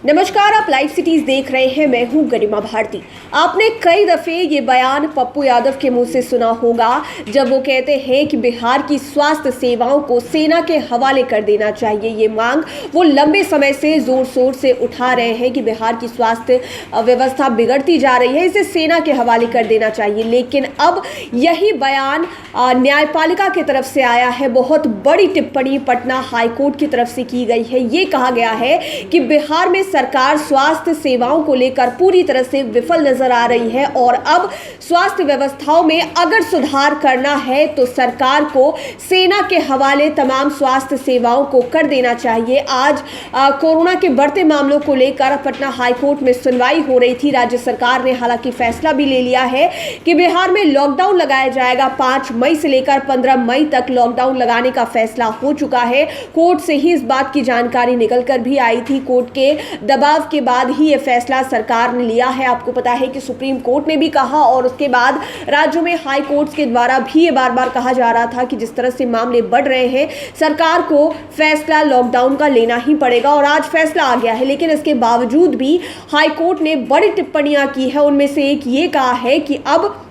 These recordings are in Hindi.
नमस्कार, आप लाइव सिटीज देख रहे हैं। मैं हूं गरिमा भारती। आपने कई दफे ये बयान पप्पू यादव के मुंह से सुना होगा जब वो कहते हैं कि बिहार की स्वास्थ्य सेवाओं को सेना के हवाले कर देना चाहिए। ये मांग वो लंबे समय से जोर शोर से उठा रहे हैं कि बिहार की स्वास्थ्य व्यवस्था बिगड़ती जा रही है, इसे सेना के हवाले कर देना चाहिए। लेकिन अब यही बयान न्यायपालिका की तरफ से आया है। बहुत बड़ी टिप्पणी पटना हाईकोर्ट की तरफ से की गई है। ये कहा गया है कि बिहार में सरकार स्वास्थ्य सेवाओं को लेकर पूरी तरह से विफल नजर आ रही है और अब स्वास्थ्य व्यवस्थाओं में अगर सुधार करना है तो सरकार को सेना के हवाले तमाम स्वास्थ्य सेवाओं को कर देना चाहिए। आज कोरोना के बढ़ते मामलों को लेकर पटना हाईकोर्ट में सुनवाई हो रही थी। राज्य सरकार ने हालांकि फैसला भी ले लिया है कि बिहार में लॉकडाउन लगाया जाएगा। 5 मई से लेकर 15 मई तक लॉकडाउन लगाने का फैसला हो चुका है। कोर्ट से ही इस बात की जानकारी निकलकर भी आई थी। कोर्ट के दबाव के बाद ही यह फैसला सरकार ने लिया है। आपको पता है कि सुप्रीम कोर्ट ने भी कहा और उसके बाद राज्यों में हाई कोर्ट के द्वारा भी ये बार बार कहा जा रहा था कि जिस तरह से मामले बढ़ रहे हैं, सरकार को फैसला लॉकडाउन का लेना ही पड़ेगा और आज फैसला आ गया है। लेकिन इसके बावजूद भी हाई कोर्ट ने बड़ी टिप्पणियां की है। उनमें से एक ये कहा है कि अब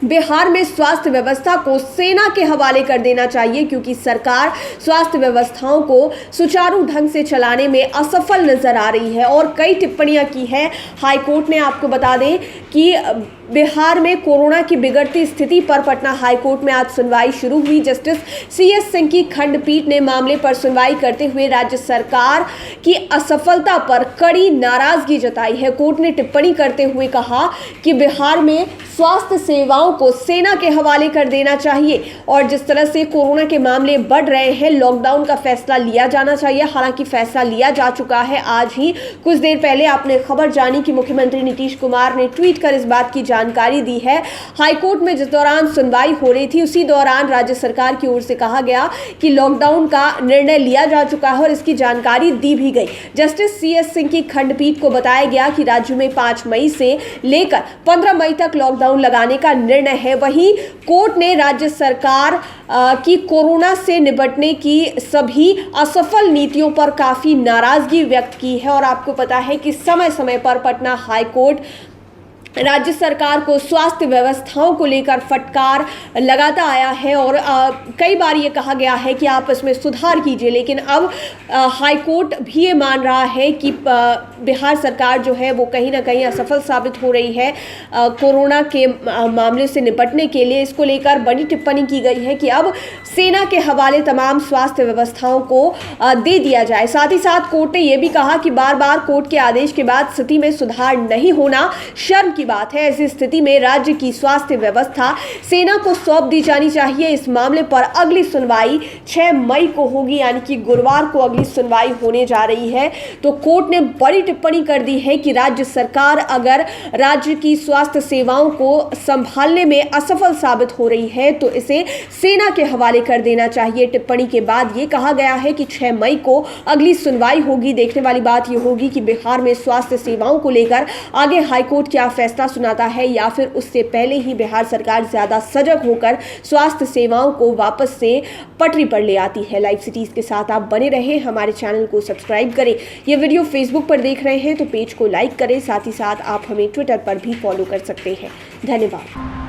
बिहार में स्वास्थ्य व्यवस्था को सेना के हवाले कर देना चाहिए क्योंकि सरकार स्वास्थ्य व्यवस्थाओं को सुचारू ढंग से चलाने में असफल नजर आ रही है और कई टिप्पणियां की है हाईकोर्ट ने। आपको बता दें कि बिहार में कोरोना की बिगड़ती स्थिति पर पटना हाईकोर्ट में आज सुनवाई शुरू हुई। जस्टिस CS सिंह की खंडपीठ ने मामले पर सुनवाई करते हुए राज्य सरकार की असफलता पर कड़ी नाराजगी जताई है। कोर्ट ने टिप्पणी करते हुए कहा कि बिहार में स्वास्थ्य सेवाओं को सेना के हवाले कर देना चाहिए और जिस तरह से कोरोना के मामले बढ़ रहे हैं, लॉकडाउन का फैसला लिया जाना चाहिए। हालांकि फैसला लिया जा चुका है। आज ही कुछ देर पहले आपने खबर जानी कि मुख्यमंत्री नीतीश कुमार ने ट्वीट कर इस बात की जानकारी दी है। हाईकोर्ट में जिस दौरान सुनवाई हो रही थी उसी दौरान राज्य सरकार की ओर से कहा गया कि लॉकडाउन का निर्णय लिया जा चुका है और इसकी जानकारी दी भी गई। जस्टिस CS सिंह की खंडपीठ को बताया गया कि राज्य में 5 मई से लेकर 15 मई तक लॉकडाउन लगाने का निर्णय है। वहीं कोर्ट ने राज्य सरकार की कोरोना से निपटने की सभी असफल नीतियों पर काफी नाराजगी व्यक्त की है और आपको पता है कि समय समय पर पटना हाईकोर्ट राज्य सरकार को स्वास्थ्य व्यवस्थाओं को लेकर फटकार लगाता आया है और कई बार ये कहा गया है कि आप इसमें सुधार कीजिए। लेकिन अब हाईकोर्ट भी ये मान रहा है कि बिहार सरकार जो है वो कहीं ना कहीं असफल साबित हो रही है कोरोना के मामले से निपटने के लिए। इसको लेकर बड़ी टिप्पणी की गई है कि अब सेना के हवाले तमाम स्वास्थ्य व्यवस्थाओं को दे दिया जाए। साथ ही साथ कोर्ट ने यह भी कहा कि बार बार कोर्ट के आदेश के बाद स्थिति में सुधार नहीं होना शर्म की बात है। ऐसी स्थिति में राज्य की स्वास्थ्य व्यवस्था सेना को सौंप दी जानी चाहिए। इस मामले पर अगली सुनवाई 6 मई को होगी, यानी कि गुरुवार को अगली सुनवाई होने जा रही है। तो कोर्ट ने बड़ी टिप्पणी कर दी है कि राज्य सरकार अगर राज्य की स्वास्थ्य सेवाओं को संभालने में असफल साबित हो रही है तो इसे सेना के हवाले कर देना चाहिए। टिप्पणी के बाद यह कहा गया है कि 6 मई को अगली सुनवाई होगी। देखने वाली बात यह होगी कि बिहार में स्वास्थ्य सेवाओं को लेकर आगे हाईकोर्ट क्या फैसला सुनाता है या फिर उससे पहले ही बिहार सरकार ज्यादा सजग होकर स्वास्थ्य सेवाओं को वापस से पटरी पर ले आती है। लाइव सिटीज के साथ आप बने रहें, हमारे चैनल को सब्सक्राइब करें। ये वीडियो फेसबुक पर देख रहे हैं तो पेज को लाइक करें। साथ ही साथ आप हमें ट्विटर पर भी फॉलो कर सकते हैं। धन्यवाद।